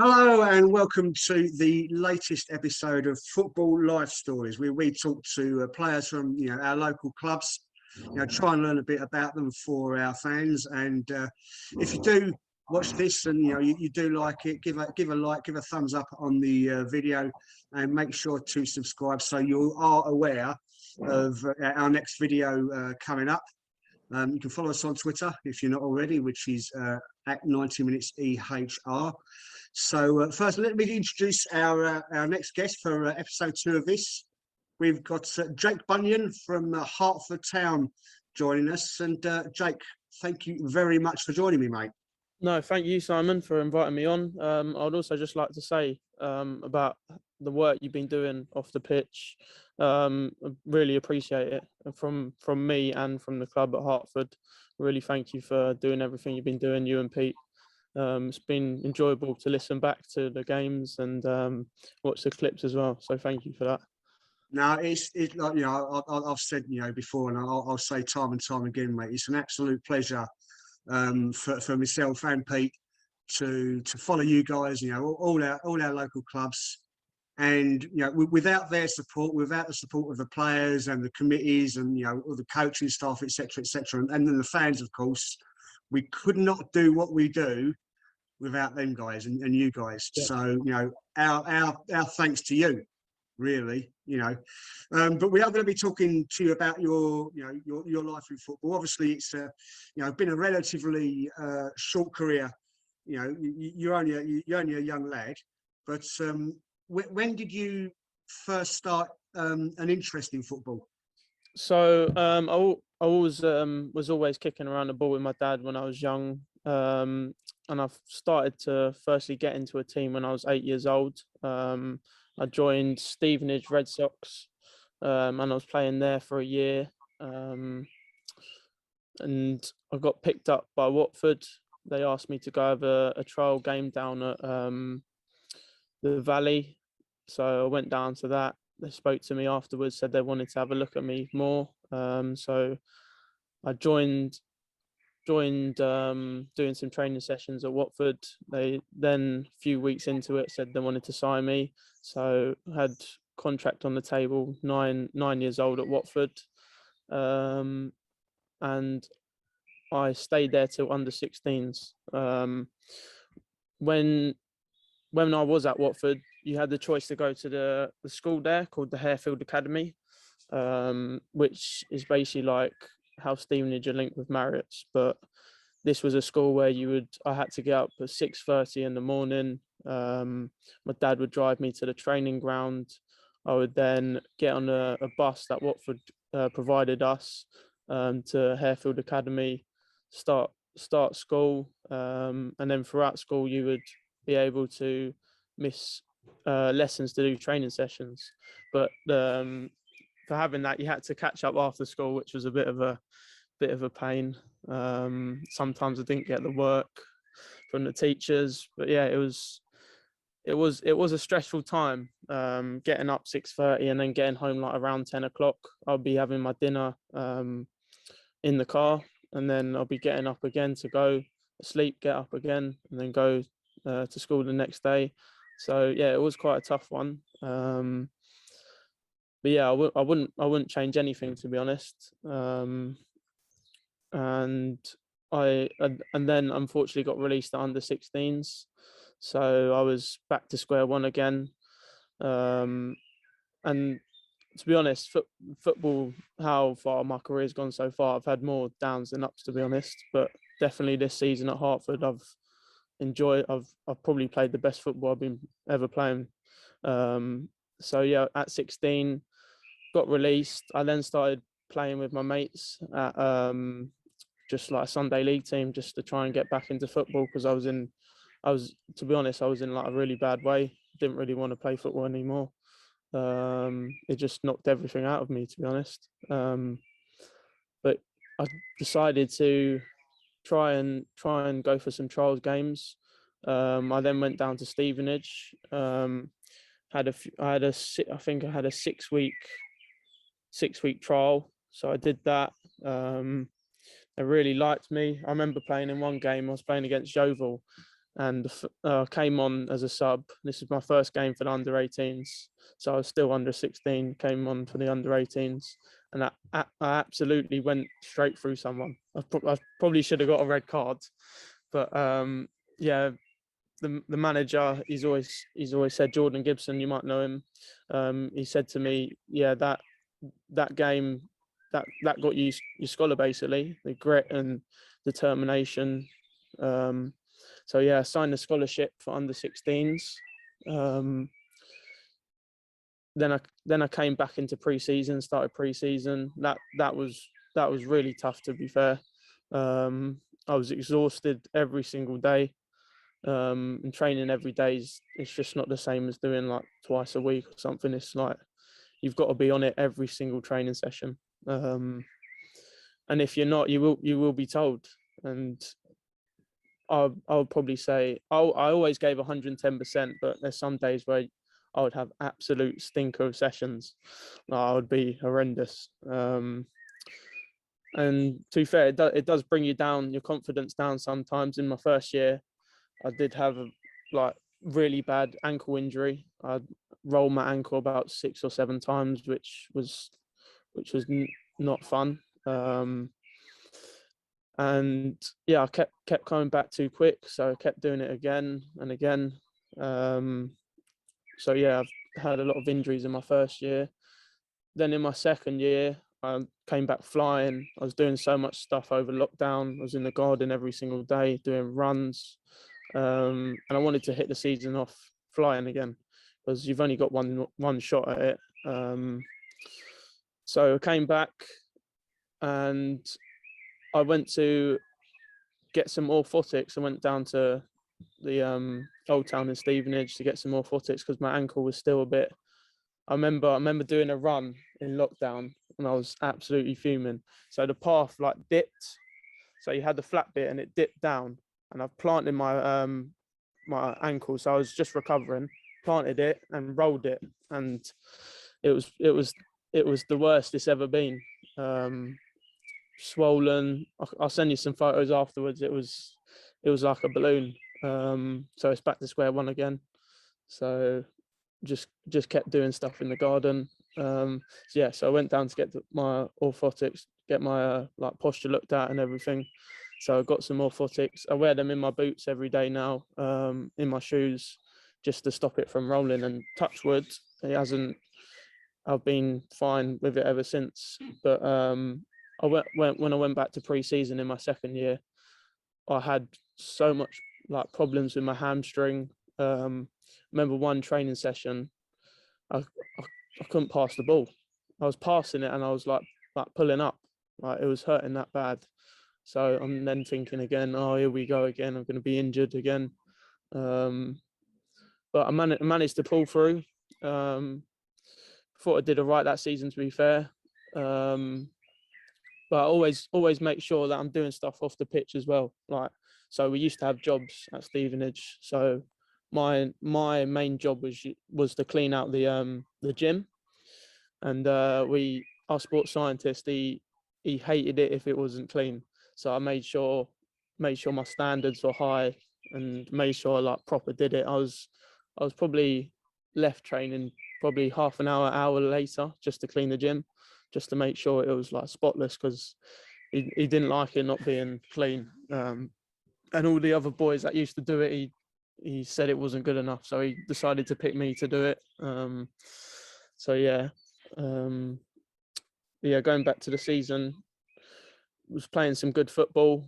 Hello and welcome to the latest episode of Football Life Stories, where we talk to players from our local clubs, try and learn a bit about them for our fans. And if you do watch this and you do like it, give a like, give a thumbs up on the video, and make sure to subscribe so you are aware of our next video coming up. You can follow us on Twitter if you're not already, which is at 90 minutes EHR. So first, let me introduce our next guest for episode 2 of this. We've got Jake Bunyan from Hertford Town joining us. And Jake, thank you very much for joining me, mate. No, thank you, Simon, for inviting me on. I'd also just like to say about the work you've been doing off the pitch. I really appreciate it from me and from the club at Hertford. Really thank you for doing everything you've been doing, you and Pete. It's been enjoyable to listen back to the games and watch the clips as well. So thank you for that. No, it's like I've said before, and I'll say time and time again, mate. It's an absolute pleasure for myself and Pete to follow you guys. All our local clubs, and without their support, without the support of the players and the committees and all the coaching staff, etc., and then the fans, of course, we could not do what we do without them guys and you guys. Yeah. So our thanks to you, really. But we are going to be talking to you about your life in football. Obviously, it's been a relatively short career. You're only a young lad, but when did you first start an interest in football? So I was always kicking around the ball with my dad when I was young, and I've started to firstly get into a team when I was 8 years old. I joined Stevenage Red Sox, and I was playing there for a year, and I got picked up by Watford. They asked me to go have a trial game down at the Valley, so I went down to that. They spoke to me afterwards, said they wanted to have a look at me more. So I joined doing some training sessions at Watford. They then, a few weeks into it, said they wanted to sign me. So I had contract on the table, nine years old at Watford. And I stayed there till under 16s. When I was at Watford, you had the choice to go to the school there called the HERTFORD Academy, which is basically like how Stevenage are linked with Marriott's, but this was a school where I had to get up at 6:30 in the morning. My dad would drive me to the training ground. I would then get on a bus that Watford provided us to HERTFORD Academy, start school, and then throughout school you would be able to miss lessons to do training sessions, but for having that you had to catch up after school, which was a bit of a pain. Sometimes I didn't get the work from the teachers, but yeah, it was a stressful time, getting up 6:30 and then getting home like around 10 o'clock. I'll be having my dinner in the car, and then I'll be getting up again to go sleep, get up again, and then go to school the next day. So yeah, it was quite a tough one. But yeah, I wouldn't change anything, to be honest. And then unfortunately got released at under 16s, so I was back to square one again. And to be honest, football, how far my career has gone so far, I've had more downs than ups, to be honest. But definitely this season at Hertford, I've probably played the best football I've been ever playing. So yeah, at 16, got released. I then started playing with my mates at just like a Sunday league team, just to try and get back into football, because I was in like a really bad way. Didn't really want to play football anymore. It just knocked everything out of me, to be honest. But I decided to try and go for some trials games. I then went down to Stevenage. I think I had a 6-week trial, so I did that. They really liked me. I remember playing in one game. I was playing against Yeovil, and came on as a sub. This was my first game for the under-18s, so I was still under 16. Came on for the under-18s, and I absolutely went straight through someone. I probably should have got a red card, but yeah, the manager, he's always said, Jordan Gibson, you might know him. He said to me, yeah, that game that got you your scholar, basically, the grit and determination. So yeah, I signed a scholarship for under 16s. Then I came back into pre-season, started pre-season. That was really tough, to be fair. I was exhausted every single day. And training every day it's just not the same as doing like twice a week or something. It's like you've got to be on it every single training session. And if you're not, you will be told. And I would probably say I always gave 110%, but there's some days where I would have absolute stinker of sessions. I would be horrendous. And to be fair, it does bring you down, your confidence down sometimes. In my first year, I did have a really bad ankle injury. I rolled my ankle about 6 or 7 times, which was not fun. And yeah, I kept coming back too quick, so I kept doing it again and again. So yeah, I've had a lot of injuries in my first year. Then in my second year, I came back flying. I was doing so much stuff over lockdown. I was in the garden every single day doing runs. And I wanted to hit the season off flying again, because you've only got one shot at it. So I came back and I went to get some orthotics. I went down to the Old Town in Stevenage to get some orthotics because my ankle was still a bit. I remember doing a run in lockdown and I was absolutely fuming. So the path dipped. So you had the flat bit and it dipped down, and I planted my my ankle. So I was just recovering, planted it and rolled it, and it was the worst it's ever been. Swollen. I'll send you some photos afterwards. It was like a balloon. So it's back to square one again. So just kept doing stuff in the garden. So yeah, so I went down to get my orthotics, get my posture looked at and everything. So I got some orthotics. I wear them in my boots every day now, in my shoes, just to stop it from rolling. And touch wood, it hasn't. I've been fine with it ever since. But when I went back to pre-season in my second year, I had so much problems with my hamstring. Remember one training session, I couldn't pass the ball. I was passing it and I was like pulling up, it was hurting that bad. So I'm then thinking again, oh, here we go again. I'm going to be injured again. But I managed to pull through. Thought I did all right that season, to be fair. But I always make sure that I'm doing stuff off the pitch as well. So we used to have jobs at Stevenage. So my main job was to clean out the gym, and our sports scientist, he hated it if it wasn't clean. So I made sure my standards were high and made sure I proper did it. I was probably left training probably half an hour later just to clean the gym, just to make sure it was spotless, because he didn't like it not being clean. And all the other boys that used to do it, he said it wasn't good enough, so he decided to pick me to do it. So yeah, going back to the season, was playing some good football,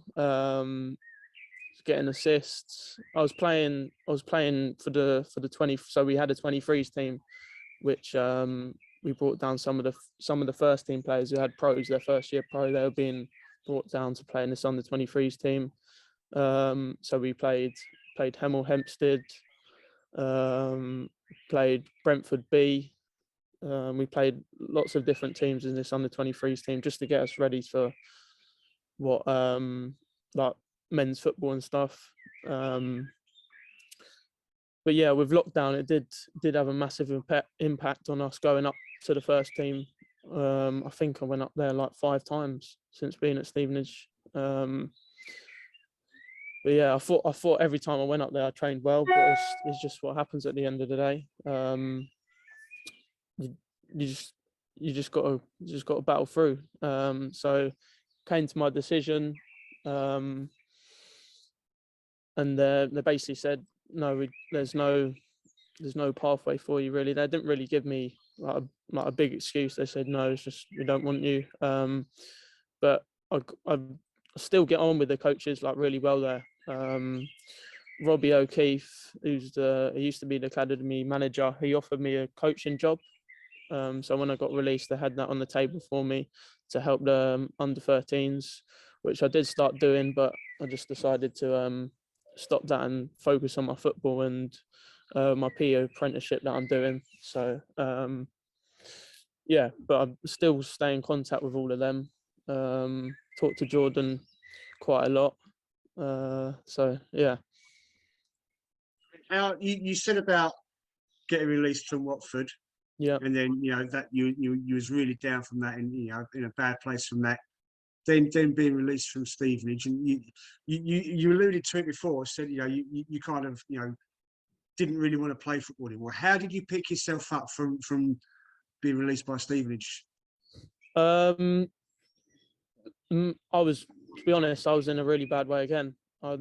getting assists. I was playing for the 20. So we had a 23s team, which we brought down some of the first team players who had pros, their first year pro. They were being brought down to play in this under 23s team. So we played Hemel Hempstead, played Brentford B. We played lots of different teams in this under 23s team just to get us ready for what men's football and stuff. But yeah, with lockdown, it did have a massive impact on us going up to the first team. I think I went up there 5 times since being at Stevenage. But yeah, I thought every time I went up there, I trained well, but it's just what happens at the end of the day. You, you just you just got to battle through. So came to my decision, and they basically said no, there's no pathway for you really. They didn't really give me like a big excuse. They said no, it's just we don't want you. But I still get on with the coaches like really well there. Robbie O'Keefe, he used to be the academy manager. He offered me a coaching job. So when I got released, they had that on the table for me to help the under-13s, which I did start doing, but I just decided to stop that and focus on my football and my PE apprenticeship that I'm doing. So yeah, but I still stay in contact with all of them. Talk to Jordan quite a lot. So yeah. How you said about getting released from Watford, Yeah. and then that you was really down from that, and in a bad place from that. Then being released from Stevenage, and you alluded to it before. Said you kind of didn't really want to play football anymore. How did you pick yourself up from being released by Stevenage? To be honest, I was in a really bad way again. I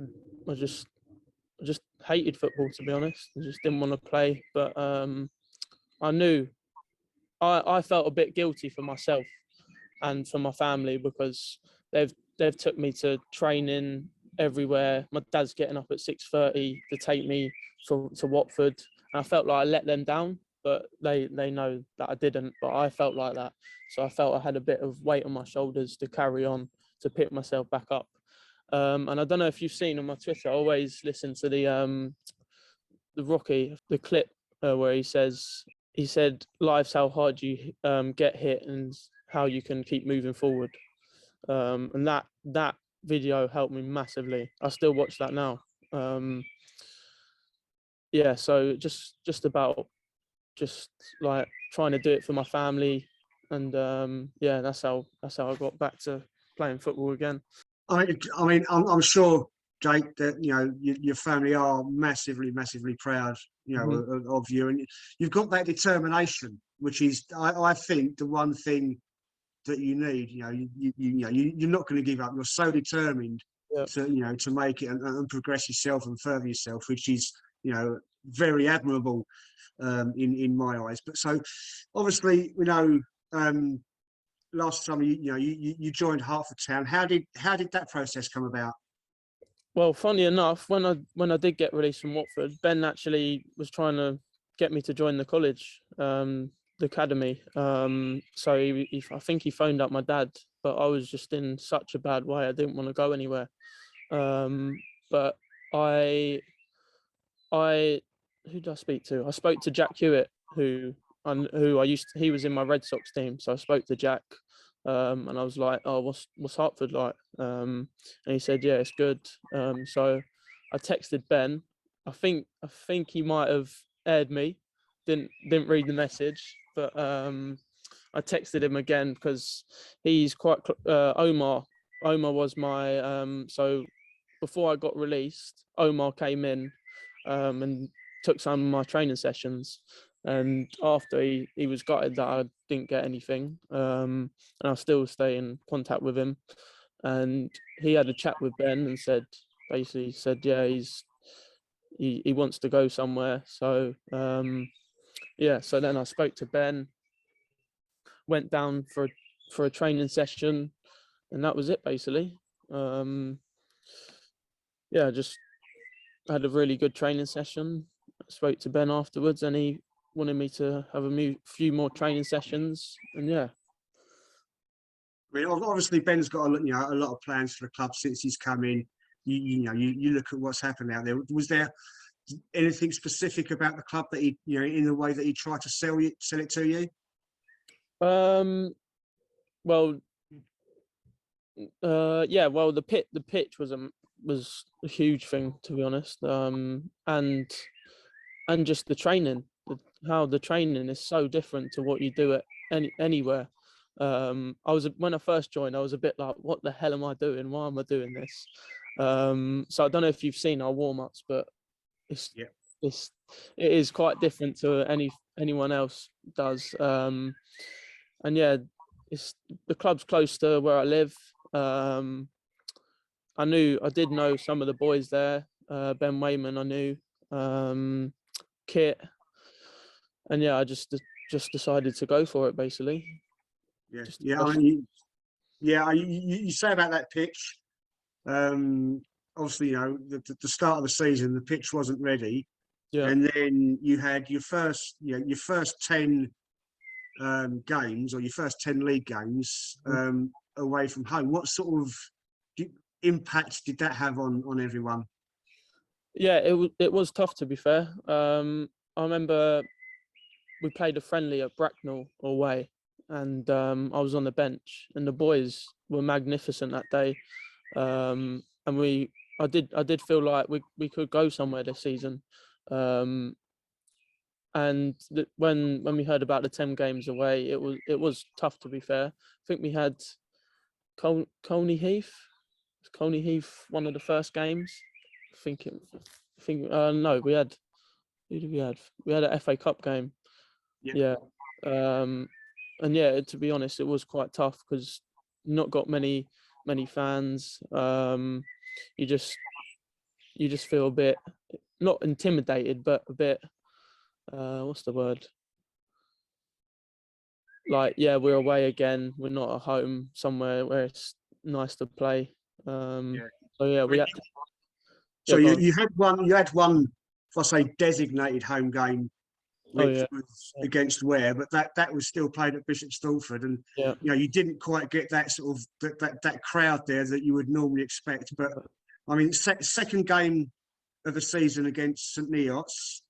just hated football, to be honest. I just didn't want to play. But I knew I felt a bit guilty for myself and for my family because they've took me to training everywhere. My dad's getting up at 6:30 to take me to Watford. And I felt like I let them down, but they know that I didn't. But I felt like that. So I felt I had a bit of weight on my shoulders to carry on, to pick myself back up. And I don't know if you've seen on my Twitter, I always listen to the Rocky, the clip where he said, life's how hard you get hit and how you can keep moving forward. And that video helped me massively. I still watch that now. Yeah, so just about like trying to do it for my family, and yeah, that's how I got back to playing football again. I mean, I'm sure, Jake, that your family are massively proud, of you, and you've got that determination, which is, I think, the one thing that you need. You're not going to give up. You're so determined to make it and progress yourself and further yourself, which is very admirable in my eyes. But so obviously we know. Last time you joined Hertford Town. How did that process come about? Well, funny enough, when I did get released from Watford, Ben actually was trying to get me to join the college, the academy. So I think he phoned up my dad, but I was just in such a bad way. I didn't want to go anywhere. But who did I speak to? I spoke to Jack Hewitt, he was in my Red Sox team. So I spoke to Jack, and I was like, "Oh, what's Hertford like?" And he said, "Yeah, it's good." So I texted Ben. I think he might have aired me. Didn't read the message, but I texted him again because he's quite Omar. Omar was my so before I got released, Omar came in and took some of my training sessions. And after he was gutted that I didn't get anything, and I still stay in contact with him. And he had a chat with Ben and basically said, yeah, he wants to go somewhere. So yeah, so then I spoke to Ben, went down for a training session, and that was it basically. Yeah, just had a really good training session. I spoke to Ben afterwards, and he wanted me to have a few more training sessions, and yeah. I mean, obviously Ben's got a lot of plans for the club since he's come in. You look at what's happened out there. Was there anything specific about the club that he, in the way that he tried to sell it to you? Well, yeah. Well, the pitch was a huge thing, to be honest. And just the training, how the training is so different to what you do at anywhere. When I first joined, I was a bit like, what the hell am I doing? Why am I doing this? So I don't know if you've seen our warm-ups, but it's Yeah. it is quite different to anyone else does. And yeah, it's the club's close to where I live. I did know some of the boys there. Ben Wayman, I knew. Kit, and yeah, I just decided to go for it basically. Yeah, Just yeah. I mean, you say about that pitch. Obviously, the start of the season, the pitch wasn't ready, yeah. and then you had your first 10 games, or your first 10 league games away from home. What sort of impact did that have on everyone? Yeah, it was tough, to be fair. I remember we played a friendly at Bracknell away, and I was on the bench, and the boys were magnificent that day. And I did feel like we could go somewhere this season. And when we heard about the 10 games away, it was tough, to be fair. I think we had Colney Heath. Was Colney Heath one of the first games? No, we had, who did we had? We had an FA Cup game. Yeah. And yeah, to be honest, it was quite tough because not got many fans. You just feel a bit, not intimidated, but a bit, what's the word? Like, yeah, we're away again. We're not at home somewhere where it's nice to play. So yeah, we had. So Yeah, you had one, if I say designated home game, which was against Ware, but that was still played at Bishop Stortford, and you didn't quite get that sort of that crowd there that you would normally expect. But I mean, second game of the season against St Neots,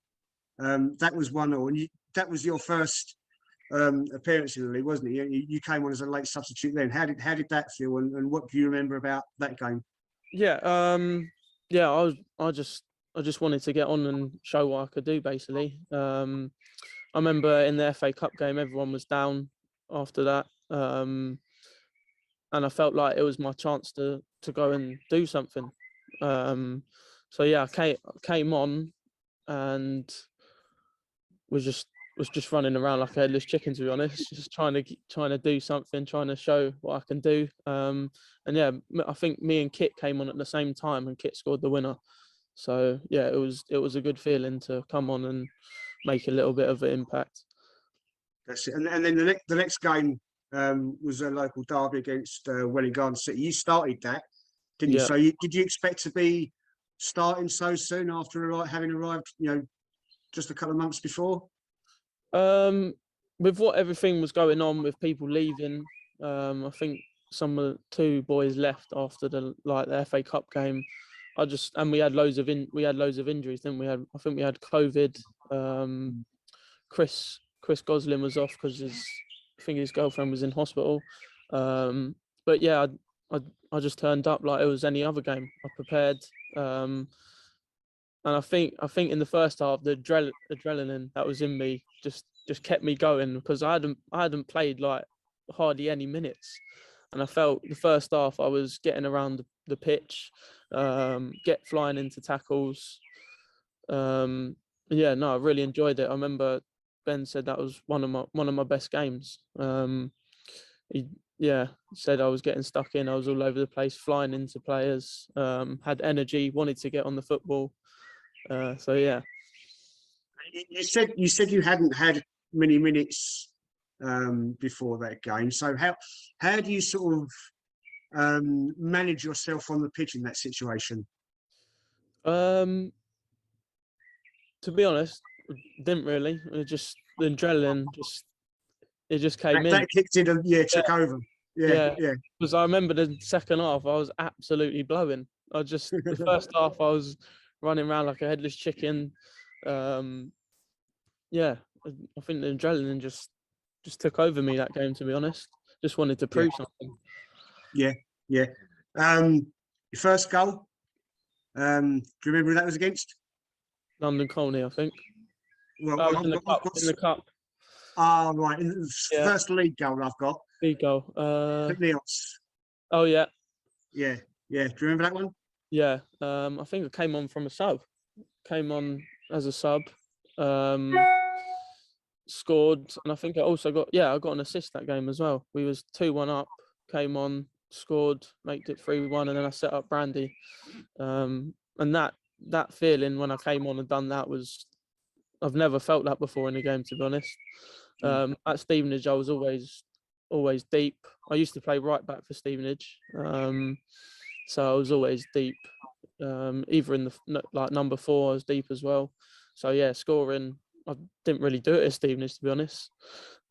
that was 1-0, and that was your first appearance in the league, wasn't it? You came on as a late substitute then. How did that feel, and what do you remember about that game? Yeah, yeah, I just wanted to get on and show what I could do, basically. I remember in the FA Cup game, everyone was down after that, and I felt like it was my chance to go and do something. So yeah, I came on and was just running around like a headless chicken, to be honest, just trying to do something, trying to show what I can do. And yeah, I think me and Kit came on at the same time, and Kit scored the winner. So yeah, it was a good feeling to come on and make a little bit of an impact. That's it. And then the next game was a local derby against Welling Garden City. You started that, didn't you? Yeah. So did you expect to be starting so soon after having arrived, just a couple of months before? With what everything was going on with people leaving, I think some of the 2 boys left after the FA Cup game. And we had loads of injuries. Then I think we had COVID. Chris Goslin was off because I think his girlfriend was in hospital. But yeah, I just turned up like it was any other game. I prepared. And I think in the first half, the adrenaline that was in me just kept me going, because I hadn't played like hardly any minutes, and I felt the first half I was getting around the pitch, get flying into tackles. Yeah, no, I really enjoyed it. I remember Ben said that was one of my best games. He said I was getting stuck in. I was all over the place, flying into players. Had energy, wanted to get on the football. So yeah. You said you hadn't had many minutes before that game. So how do you sort of manage yourself on the pitch in that situation? To be honest, didn't really. It just the adrenaline just came in. That kicked in and took over. Yeah. Because I remember the second half, I was absolutely blowing. The first half I was running around like a headless chicken. Yeah, I think the adrenaline just took over me that game, to be honest. Just wanted to prove something. Yeah. Your first goal, do you remember who that was against? London Colney, I think. Well, in the cup. Ah, right. First league goal I've got. League goal. Neots. Oh yeah. Yeah. Do you remember that one? Yeah, I think I came on from a sub. Came on as a sub, um, scored, and I think I also got I got an assist that game as well. We was 2-1 up, came on, scored, made it 3-1, and then I set up Brandy. And that feeling when I came on and done that was, I've never felt that before in a game, to be honest. At Stevenage, I was always deep. I used to play right back for Stevenage, so I was always deep. Either in the like number 4, I was deep as well. So yeah, scoring, I didn't really do it at Stevenage, to be honest.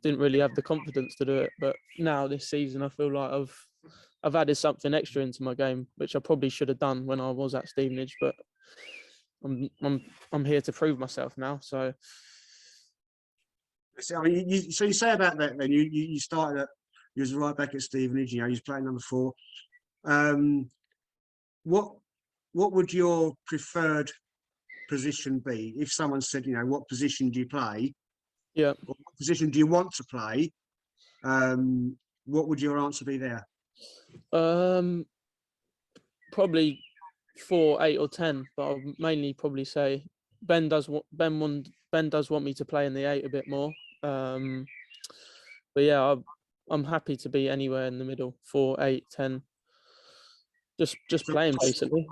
Didn't really have the confidence to do it. But now this season, I feel like I've added something extra into my game, which I probably should have done when I was at Stevenage. But I'm here to prove myself now. So. So, I mean, so you say about that then, you started you was right back at Stevenage, you was playing number 4. What would your preferred position be if someone said, what position do you play? Yeah. Or what position do you want to play? What would your answer be there? Probably 4, 8, or 10, but I'll mainly probably say Ben does want me to play in the 8 a bit more. But yeah, I'm happy to be anywhere in the middle, 4, 8, 10. Just playing basically.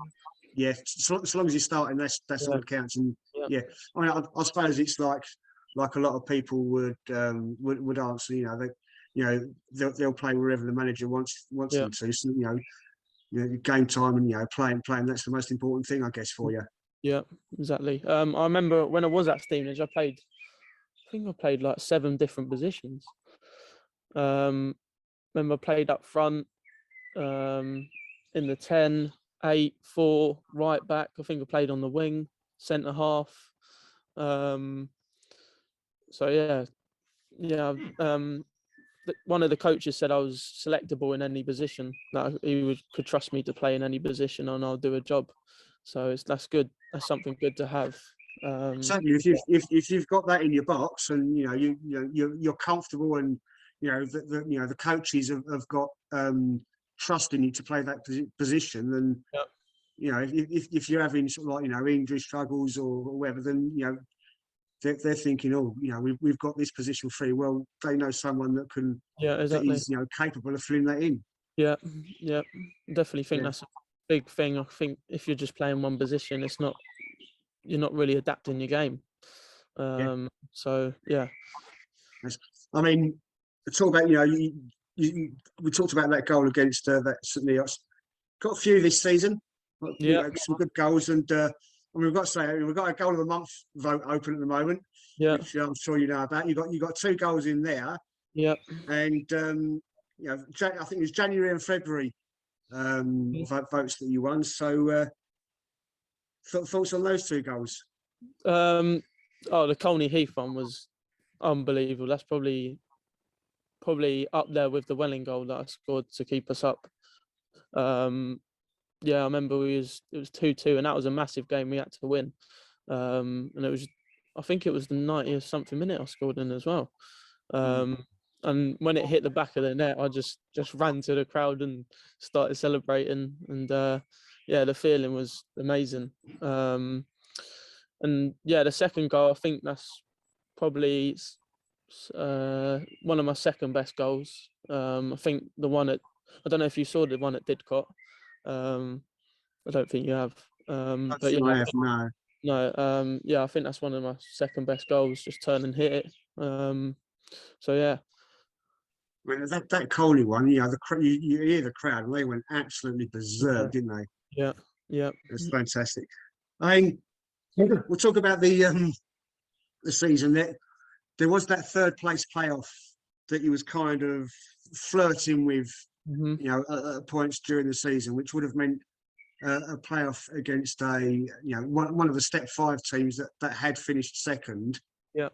Yeah, as long as you're starting, that's all that counts. And yeah, I mean, I suppose it's like a lot of people would answer. They'll play wherever the manager wants them to. So game time and playing. That's the most important thing, I guess, for you. Yeah, exactly. I remember when I was at Stevenage, I think I played like 7 different positions. Remember I played up front, in the 10, 8, 4, right back. I think I played on the wing, centre half. So yeah. One of the coaches said I was selectable in any position. That he could trust me to play in any position, and I'll do a job. So that's good. That's something good to have. Certainly, if you've got that in your box, and you're comfortable, and the coaches have got trust in you to play that position, then if you're having sort of like injury struggles or whatever, then they're thinking, we've got this position free. Well, they know someone that can, exactly. that is capable of filling that in. Yeah, definitely think that's a big thing. I think if you're just playing one position, you're not really adapting your game. So yeah. I mean, talk about we talked about that goal against that St Neots. Got a few this season. Some good goals, and we've got to say we've got a goal of the month vote open at the moment. Which I'm sure you know about. You got 2 goals in there. Yeah. And I think it was January and February votes that you won. So thoughts on those 2 goals? The Colney Heath one was unbelievable. That's probably up there with the Welling goal that I scored to keep us up. I remember it was 2-2, and that was a massive game we had to win. And I think it was the 90th something minute I scored in as well. And when it hit the back of the net, I just ran to the crowd and started celebrating. And the feeling was amazing. And the second goal, I think that's probably one of my second best goals. I think the one I don't know if you saw the one at Didcot. I don't think you have. But I have, no. No. I think that's one of my second best goals. Just turn and hit it. So yeah. I mean, that Colney one, you hear the crowd, and they went absolutely berserk, didn't they? Yeah. It's fantastic. I mean, we'll talk about the season. There was that 3rd place playoff that he was kind of flirting with, at points during the season, which would have meant a playoff against one of the Step 5 teams that had finished second. Yeah.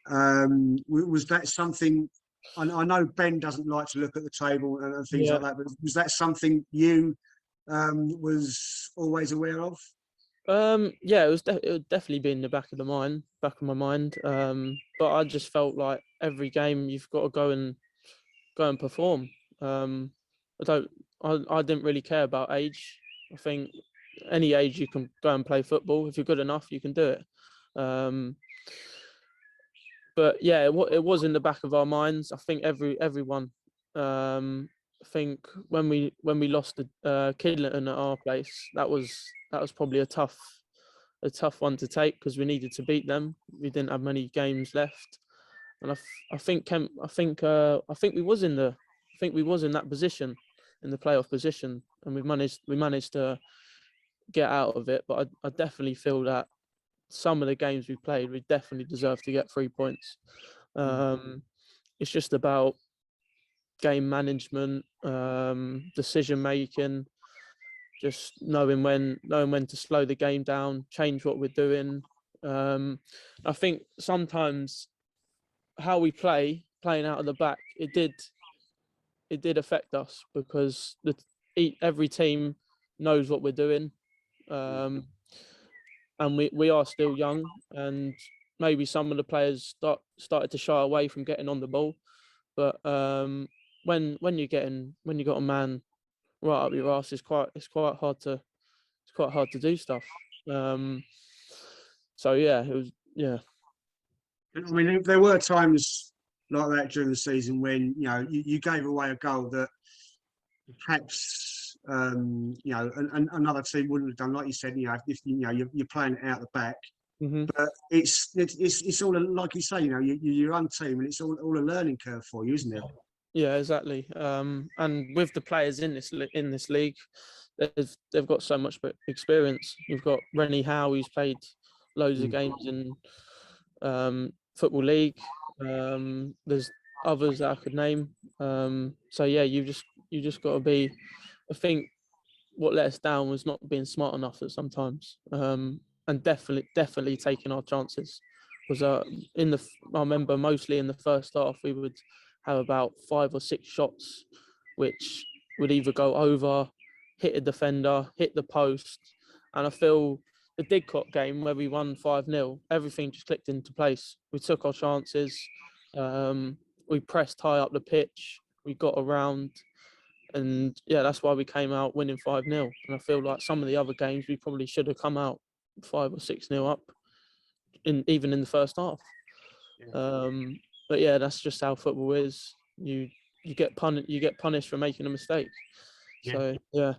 Was that something? I know Ben doesn't like to look at the table and things like that, but was that something you was always aware of? It would definitely be in the back of my mind. But I just felt like every game you've got to go and perform. I didn't really care about age. I think any age you can go and play football. If you're good enough, you can do it. But yeah, it was in the back of our minds. I think everyone. I think when we lost the Kidlington at our place, that was probably a tough one to take, because we needed to beat them. We didn't have many games left, and I think we was in that position, in the playoff position, and we managed to get out of it. But I definitely feel that some of the games we played, we definitely deserve to get 3 points. It's just about game management, decision making, just knowing when to slow the game down, change what we're doing. I think sometimes how we playing out of the back, it did affect us, because every team knows what we're doing. And we are still young, and maybe some of the players started to shy away from getting on the ball. But when you got a man right up your arse, it's quite hard to do stuff. So yeah, it was, yeah. I mean, there were times like that during the season when you gave away a goal that perhaps another team wouldn't have done. Like you said, if you're playing it out the back. Mm-hmm. But it's all, like you say, you're your own team, and it's all a learning curve for you, isn't it? Yeah, exactly. And with the players in this league, they've got so much experience. You've got Rennie Howe, who's played loads of games in Football League. There's others that I could name. So yeah, you just got to be. I think what let us down was not being smart enough at sometimes, and definitely taking our chances. Was I remember mostly in the first half we would have about 5 or 6 shots, which would either go over, hit a defender, hit the post, and I feel the Didcot game where we won 5-0, everything just clicked into place. We took our chances. We pressed high up the pitch. We got around. And yeah, that's why we came out winning 5-0. And I feel like some of the other games we probably should have come out 5 or 6-0 up, even in the first half. Yeah. But yeah, that's just how football is. You get punished for making a mistake. Yeah. So yeah.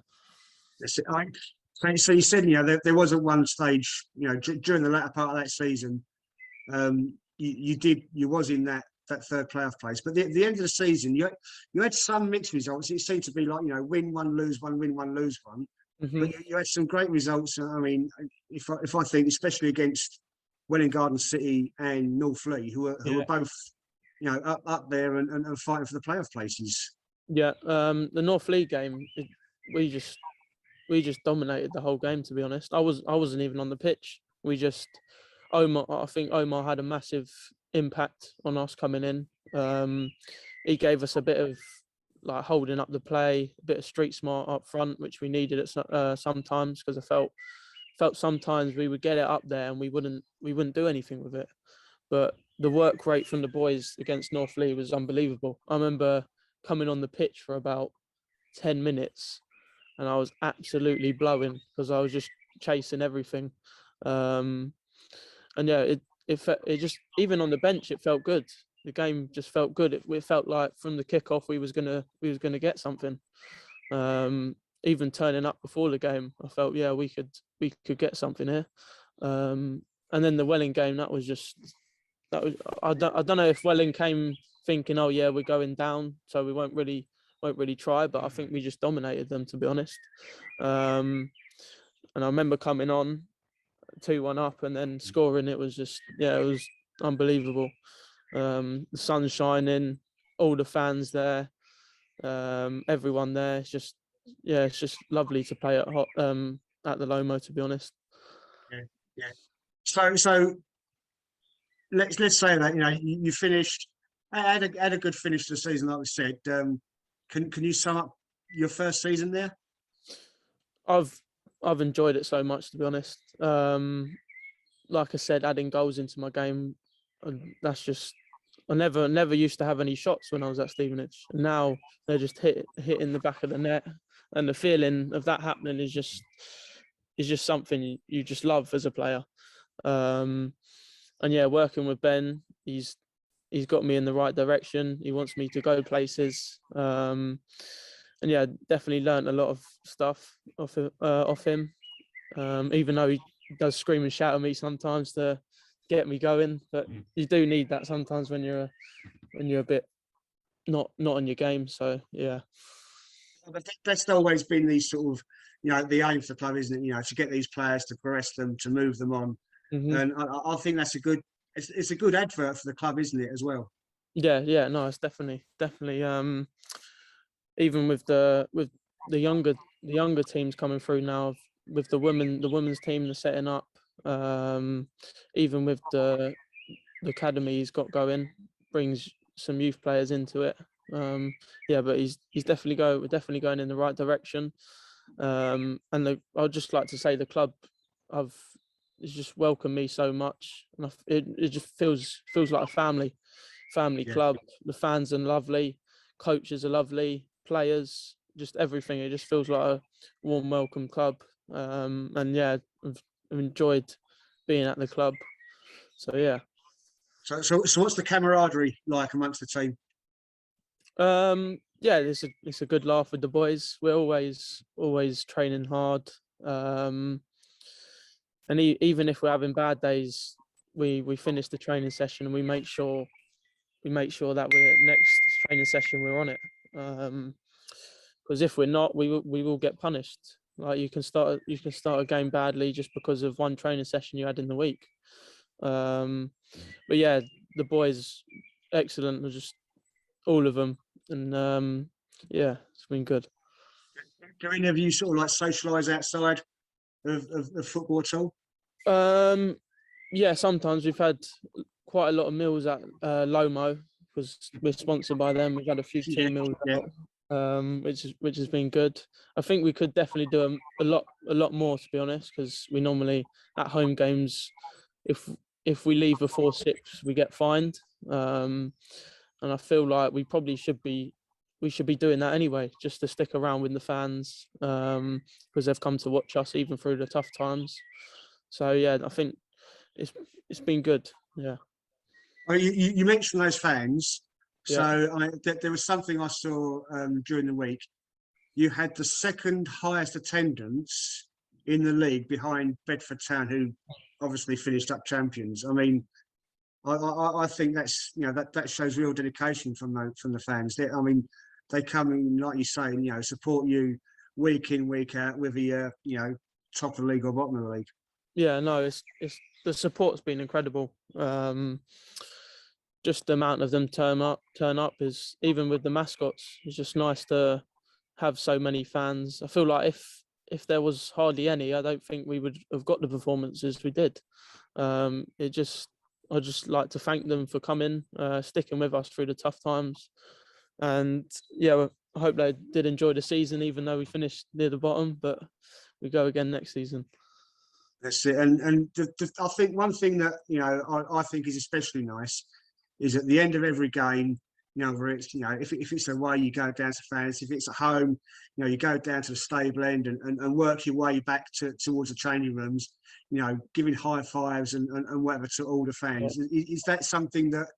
So you said there was at one stage during the latter part of that season, you was in that third playoff place, but the end of the season you had some mixed results. It seemed to be like win one, lose one, win one, lose one. Mm-hmm. But you had some great results. I mean, if I think, especially against Welwyn Garden City and North-Leigh, who were both up there and fighting for the playoff places. Yeah, the North-Leigh game, we just dominated the whole game. To be honest, I wasn't even on the pitch. I think Omar had a massive impact on us coming in. He gave us a bit of like holding up the play, a bit of street smart up front, which we needed at sometimes, because I felt sometimes we would get it up there and we wouldn't do anything with it. But the work rate from the boys against North-Leigh was unbelievable. I remember coming on the pitch for about 10 minutes and I was absolutely blowing because I was just chasing everything. And yeah, it just, even on the bench, it felt good. The game just felt good. It felt like from the kickoff we was gonna get something. Even turning up before the game, I felt we could get something here. And then the Welwyn game, that was I don't know if Welwyn came thinking, oh yeah, we're going down, so we won't really try. But I think we just dominated them, to be honest. And I remember coming on 2-1 up and then scoring. It was just, it was unbelievable. The sun's shining, all the fans there, everyone there. It's just lovely to play at the Lomo, to be honest. Yeah. So let's say that you finished, had a good finish to the season, like we said. Can you sum up your first season there? I've enjoyed it so much, to be honest. Like I said, adding goals into my game, that's just, I never used to have any shots when I was at Stevenage. And now they're just hitting the back of the net, and the feeling of that happening is just, is just something you just love as a player. And yeah, working with Ben, he's got me in the right direction. He wants me to go places. And yeah, definitely learned a lot of stuff off him. Even though he does scream and shout at me sometimes to get me going, but you do need that sometimes when you're a bit not on your game. So yeah. But that's always been the sort of, the aim for the club, isn't it? To get these players, to progress them, to move them on. Mm-hmm. And I think that's it's a good advert for the club, isn't it, as well? Yeah, no, it's definitely. Even with the younger teams coming through now, with the women's team they're setting up, even with the academy he's got going, brings some youth players into it. Yeah, but we're definitely going in the right direction. And I'd just like to say the club it's just welcomed me so much, and it just feels like a family club. The fans are lovely, coaches are lovely, players, just everything. It just feels like a warm welcome club. And yeah, I've enjoyed being at the club. So yeah. So what's the camaraderie like amongst the team? Yeah, it's a good laugh with the boys. We're always training hard. And even if we're having bad days, we finish the training session and we make sure that we're next training session we're on it. Because if we're not, we will get punished. Like you can start a game badly just because of one training session you had in the week. But yeah, the boys excellent, just all of them, and yeah, it's been good. Do any of you sort of like socialise outside of football at all? Yeah, sometimes we've had quite a lot of meals at Lomo because we're sponsored by them. We've had a few team meals out, which has been good. I think we could definitely do a lot more, to be honest, because we normally at home games, if we leave before 6, we get fined. And I feel like we should be doing that anyway, just to stick around with the fans, because they've come to watch us even through the tough times. So yeah, I think it's been good. Yeah. Oh, you mentioned those fans. Yeah. So there was something I saw during the week. You had the second highest attendance in the league behind Bedford Town, who obviously finished up champions. I mean, I think that's that shows real dedication from the fans. I mean, they come in, like you say, support you week in, week out, whether you're top of the league or bottom of the league. Yeah, no, it's the support's been incredible. Just the amount of them turn up is, even with the mascots, it's just nice to have so many fans. I feel like if there was hardly any, I don't think we would have got the performances we did. I'd just like to thank them for coming, sticking with us through the tough times. And yeah, I hope they did enjoy the season, even though we finished near the bottom, but we go again next season. That's it. And I think one thing that I think is especially nice is at the end of every game, whether it's if it's away, you go down to fans. If it's at home, you go down to the stable end and work your way back towards the changing rooms, giving high fives and whatever to all the fans. Yeah. Is that something that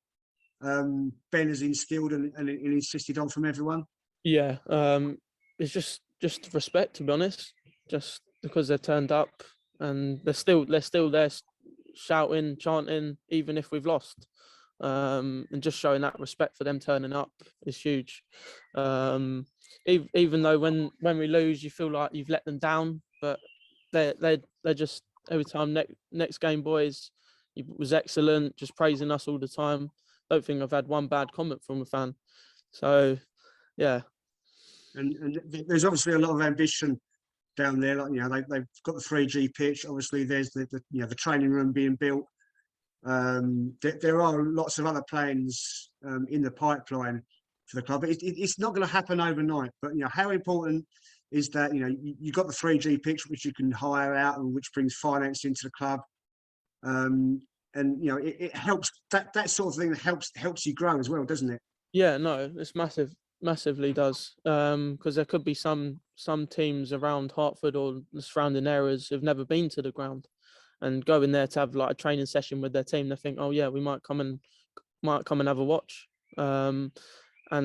Ben has instilled and insisted on from everyone? Yeah, it's just respect, to be honest. Just because they're turned up and they're still there, shouting, chanting, even if we've lost. And just showing that respect for them turning up is huge. Even though when we lose, you feel like you've let them down, but they're just every time next game, boys, it was excellent, just praising us all the time. Don't think I've had one bad comment from a fan. So yeah. And there's obviously a lot of ambition down there. Like they've got the 3G pitch. Obviously, there's the training room being built. There are lots of other plans in the pipeline for the club. It's not going to happen overnight, but how important is that? You've got the 3G pitch, which you can hire out and which brings finance into the club, and it helps. That sort of thing helps you grow as well, doesn't it? Yeah, no, it's massive. massively does. Because there could be some teams around Hertford or the surrounding areas who've never been to the ground, and going there to have like a training session with their team. They think, oh yeah, we might come and have a watch. And I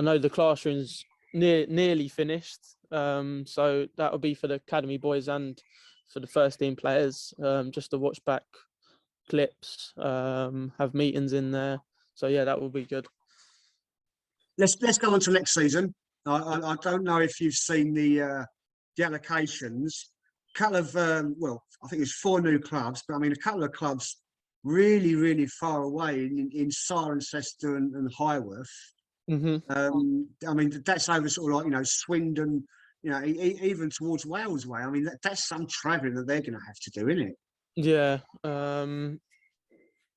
know the classroom's nearly finished. So that'll be for the academy boys and for the first team players, just to watch back clips, have meetings in there. So yeah, that will be good. Let's go on to next season. I don't know if you've seen the allocations. A couple of well, I think it's 4 new clubs, but I mean a couple of clubs really far away in Cirencester and Highworth. I mean that's over sort of like, you know, Swindon, you know, even towards Wales way. I mean that's some travelling that they're going to have to do, isn't it? Yeah.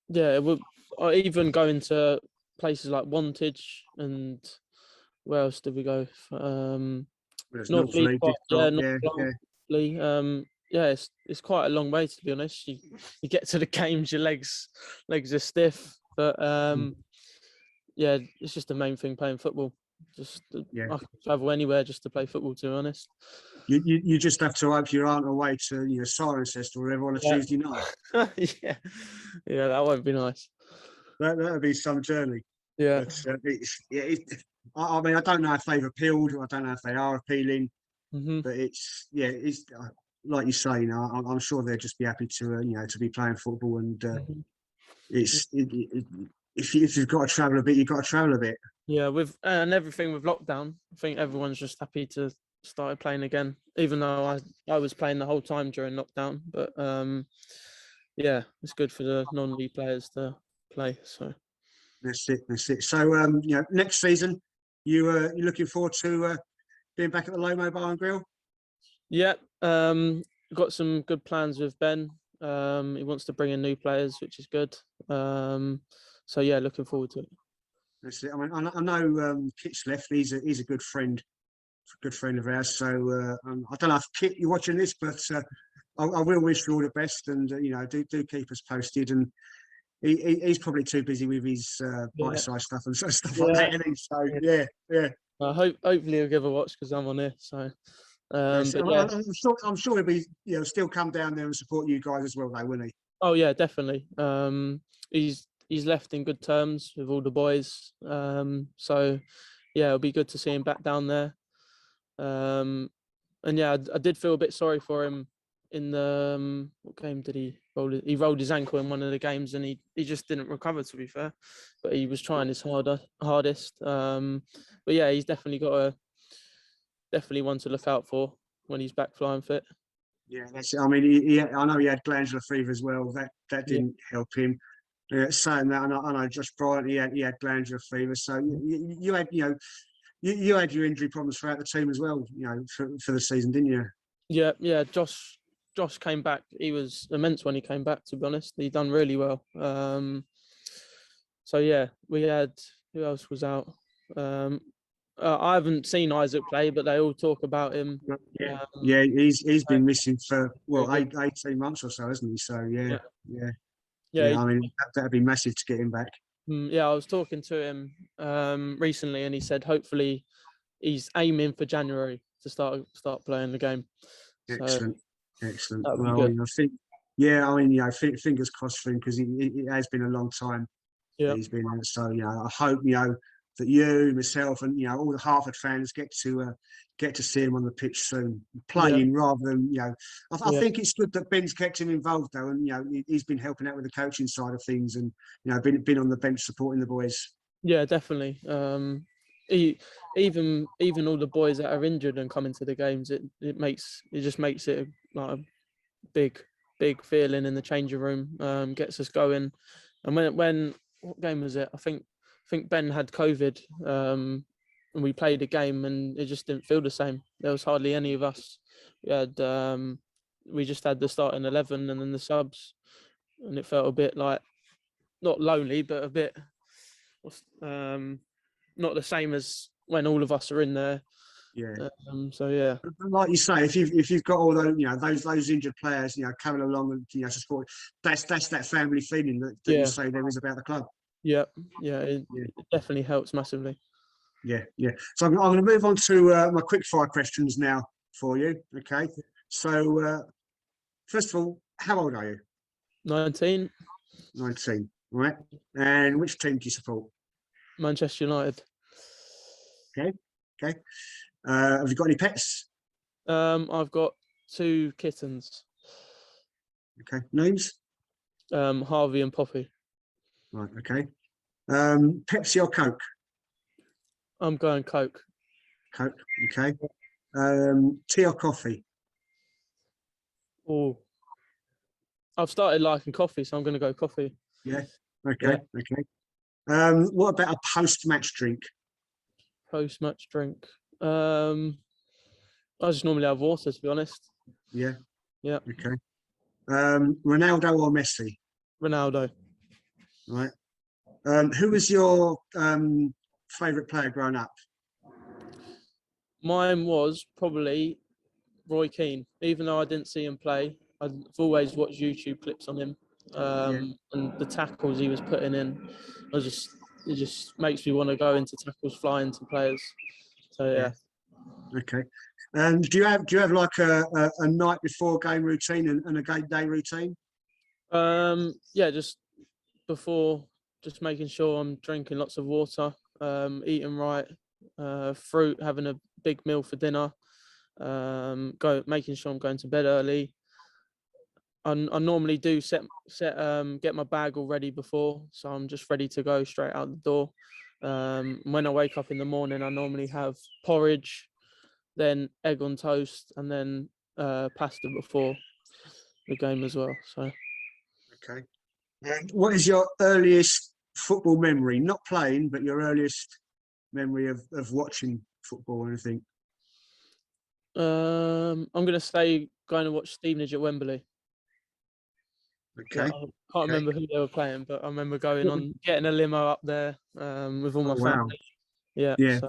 Yeah, we'll even going to places like Wantage, and where else did we go? North Leigh, yeah, it's quite a long way, to be honest. You get to the games, your legs are stiff, but yeah, it's just the main thing, playing football. I can travel anywhere just to play football, to be honest. You just have to hope you aren't away to, you know, Cirencester or whatever on a Tuesday night. yeah, that won't be nice. That would be some journey. Yeah. But, I mean, I don't know if they've appealed. I don't know if they are appealing. But it's like you say, you know, I'm sure they'll just be happy to, you know, to be playing football. And if you've got to travel a bit, you've got to travel a bit. Yeah, and everything with lockdown, I think everyone's just happy to start playing again. Even though I was playing the whole time during lockdown, but yeah, it's good for the non-league players to play. So that's it. So you know, next season, you're looking forward to being back at the Lomo Bar and Grill? Yeah, got some good plans with Ben. He wants to bring in new players, which is good. So yeah, looking forward to it. That's it. I mean, I know Kit's left. He's a good friend of ours. So I don't know if Kit, you're watching this, but I will wish you all the best, and you know, do keep us posted. And he's probably too busy with his bite-sized stuff and stuff like that. Isn't he? So yeah. Hopefully he'll give a watch because I'm on it. So I'm sure he'll be, you know, still come down there and support you guys as well, though, wouldn't he? Oh yeah, definitely. He's left in good terms with all the boys. So yeah, it'll be good to see him back down there. And yeah, I did feel a bit sorry for him in the what game did he roll? He rolled his ankle in one of the games, and he just didn't recover, to be fair. But he was trying his hardest. But yeah, he's definitely one to look out for when he's back flying fit. Yeah, that's it. I mean, I know he had glandular fever as well. That didn't help him. Saying that, I know Josh Bryant, he had glandular fever. So you had, you know, you had your injury problems throughout the team as well, you know, for the season, didn't you? Yeah. Josh came back. He was immense when he came back, to be honest. He done really well. So yeah, we had, who else was out? I haven't seen Isaac play, but they all talk about him. Yeah, he's been missing for 18 months or so, hasn't he? So yeah. I mean, that'd be massive to get him back. Yeah, I was talking to him recently, and he said hopefully he's aiming for January to start playing the game. Excellent. Well, I think, I mean, you know, fingers crossed for him, because it has been a long time. Yeah, he's been in. So you know, I hope, you know, that you, myself, and you know, all the Hertford fans get to see him on the pitch soon, playing rather than, you know. I think it's good that Ben's kept him involved though, and you know, he's been helping out with the coaching side of things, and you know, been on the bench supporting the boys. Yeah, definitely. Even all the boys that are injured and come into the games, it just makes it like a big feeling in the changing room. Gets us going. And when what game was it? I think Ben had COVID, and we played a game, and it just didn't feel the same. There was hardly any of us. We just had the starting 11 and then the subs, and it felt a bit like, not lonely, but a bit not the same as when all of us are in there. Yeah. So yeah, like you say, if you've got all those, you know, those injured players, you know, coming along and, you know, to support, that's that family feeling that you say there is about the club. Yeah, it definitely helps massively. Yeah, yeah. So I'm going to move on to my quick fire questions now for you. Okay. So first of all, how old are you? 19, 19. Right. And which team do you support? Manchester United. Okay. Okay. Have you got any pets? I've got 2 kittens, Okay. Names? Harvey and Poppy. Right. Okay. Pepsi or Coke? I'm going Coke. Coke. Okay. Tea or coffee? Oh, I've started liking coffee, so I'm going to go coffee. Yeah. Okay. Yeah. Okay. What about a post-match drink? Post-match drink. I just normally have water, to be honest. Yeah. Yeah. Okay. Ronaldo or Messi? Ronaldo. Right. Who was your favourite player growing up? Mine was probably Roy Keane. Even though I didn't see him play, I've always watched YouTube clips on him, Yeah. and the tackles he was putting in. It just makes me want to go into tackles, fly into players. So yeah. Okay. And do you have like a night before game routine and a game day routine? Yeah, just before, just making sure I'm drinking lots of water, eating right, fruit, having a big meal for dinner, making sure I'm going to bed early. I normally do get my bag all ready before, so I'm just ready to go straight out the door. When I wake up in the morning, I normally have porridge, then egg on toast, and then pasta before the game as well. So. Okay. And what is your earliest football memory? Not playing, but your earliest memory of watching football or anything? I'm going to say going to watch Stevenage at Wembley. Yeah, Okay. I can't Okay. remember who they were playing, but I remember getting a limo up there with all my Oh, wow. family. Yeah. Yeah.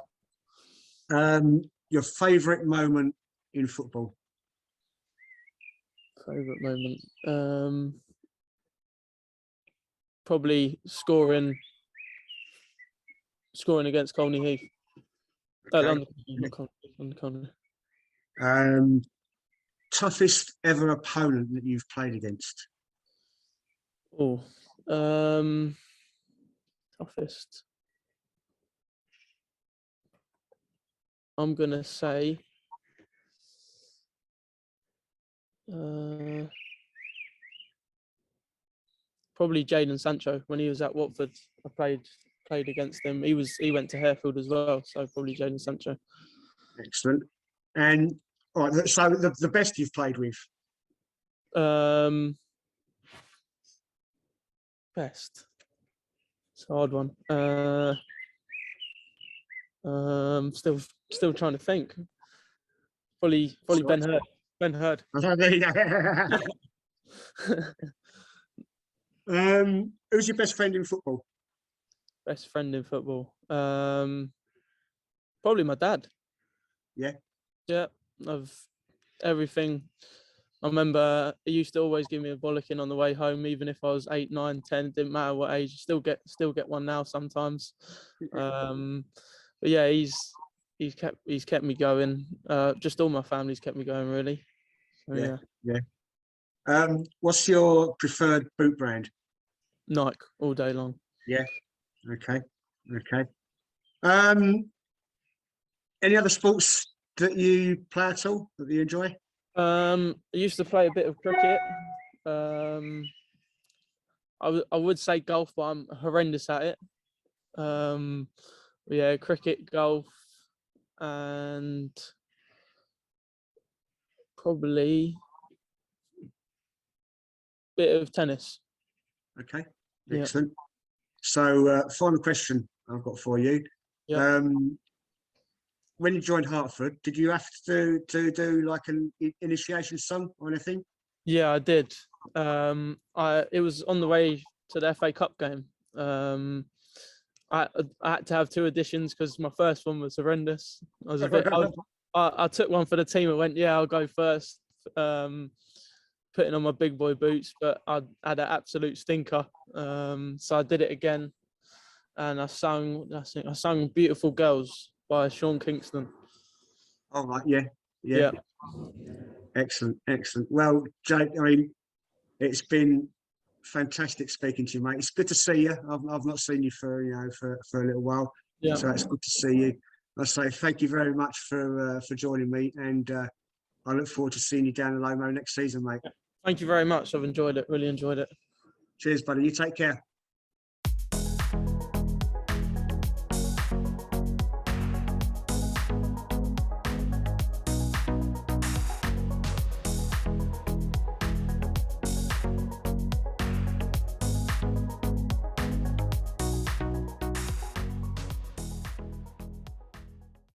So, Your favourite moment in football? favourite moment. Probably scoring against Colney Heath. Okay. Not Colney. Toughest ever opponent that you've played against? Oh, toughest. I'm gonna say probably Jadon Sancho when he was at Watford. I played against him. He went to Hertford as well, so probably Jadon Sancho. Excellent. And all right, so the best you've played with? Best. It's a hard one. Still trying to think. Probably Ben Hurd. Ben Hurd. Who's your best friend in football? Best friend in football. Probably my dad. Yeah. Yeah. Of everything. I remember he used to always give me a bollocking on the way home, even if I was 8, 9, 10. It didn't matter what age. Still get one now sometimes. But yeah, he's kept me going. Just all my family's kept me going, really. So, yeah. Yeah. What's your preferred boot brand? Nike all day long. Yeah. Okay. Okay. Any other sports that you play at all that you enjoy? I used to play a bit of cricket. I would say golf, but I'm horrendous at it. Yeah, cricket, golf, and probably a bit of tennis. Okay. Yeah. Excellent. So, final question I've got for you. Yeah. When you joined Hertford, did you have to do like an initiation song or anything? Yeah, I did. It was on the way to the FA Cup game. I had to have 2 editions because my first one was horrendous. I took one for the team and went, yeah, I'll go first, putting on my big boy boots, but I had an absolute stinker. So I did it again. and I sung "Beautiful Girls" by Sean Kingston. All right, yeah. Yeah. Excellent, excellent. Well, Jake, I mean, it's been fantastic speaking to you, mate. It's good to see you. I've not seen you for for a little while, Yeah. so it's good to see you. I say thank you very much for joining me, and I look forward to seeing you down in Lomo next season, mate. Thank you very much. I've enjoyed it. Really enjoyed it. Cheers, buddy. You take care.